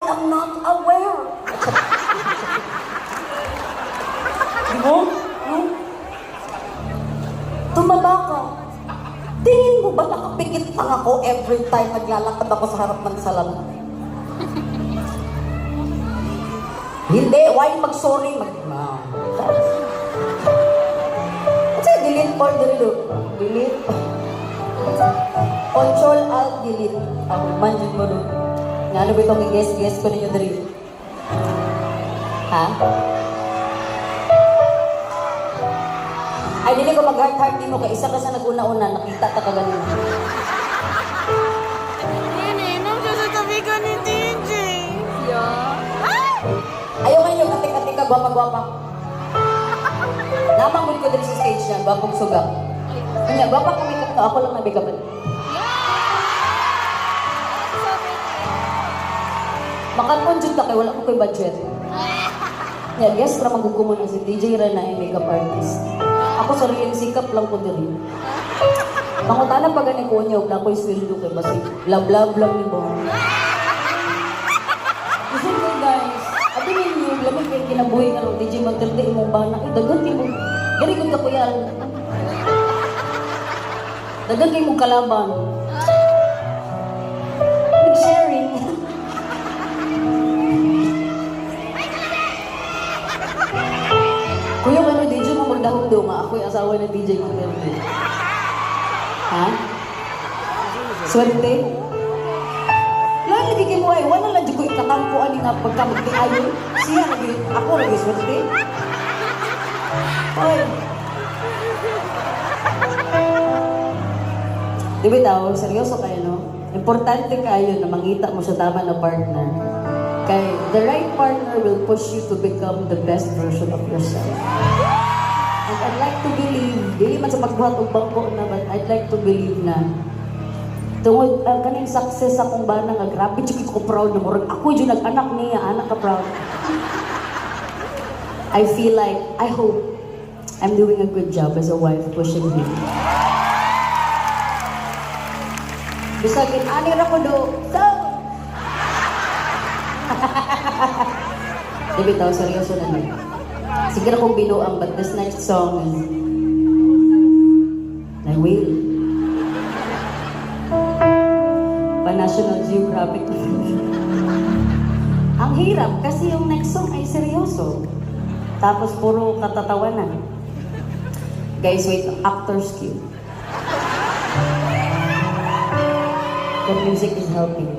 I'm not aware. Di mo? No? Tumaba ka. Tingin mo ba nakapikit lang ako every time naglalakad ako sa harap ng salamin? Hindi, why mag-sorry? Kasi delete or delete? Delete. Control, Alt, delete. Ang manjud mo doon. Nga ano ba itong i-guess ko ninyo dali? Ha? Ay, dili ko mag-heart-heart din mo kaya isa ka sa nag-una-una, nakita ka ganun. Nininom siya sa tabi ka ni TJ. Ayaw kayo, katik-katik ka, gwapa-gwapa. Namangod ko din sa stage niya, gwapong suga. Kanya, gwapa kung make-up to, ako lang nabig-up. Makanpon dyan ka kaya wala ko ko'y budget. Yeah, guess para magkukumo na si DJ Rana ay makeup artist. Ako sa rin sikap lang ko din. Mangutana pa ganin ko niya, huwag na ako'y sweldo kay basi. Love lang ni Bong. Kasi ko guys, abi ninyo, lamig kayo kinabuhi nga ng DJ Matilde imong bana. Ay, dagan kayo mong, gari kong kapuyan. Dagan kayo mong kalaban. Sharing. Kuya, ano DJ mo magdahong daw nga? Ako'y asawa ng DJ Matilde. Ha? Swerte? Lahat lagi kayo mo ay, wala lang dyan ko ikatampuan ni nga pagkamagtiayon. Siya lagi, ako lagi swerte. Oy. Di ba tao, seryoso kayo, no? Importante kayo na mangita mo sa tama na partner. Kaya the right partner will push you to become the best version of yourself. And I'd like to believe, dili man sa pagbuhat og bangko na, but I'd like to believe na tungod ang kaning success akong bana nga grabe jud ko proud na murag ako jud nag-anak niya, anak ka proud. I feel like, I hope I'm doing a good job as a wife pushing him. Bisagin, ani ra ko do. Di bitaw, seryoso na niya. Sige na kong binuang, but this next song is I Will. Pa-National Geographic. Ang hirap kasi yung next song ay seryoso. Tapos puro katatawanan. Guys, wait, actor's cue. The music is helping.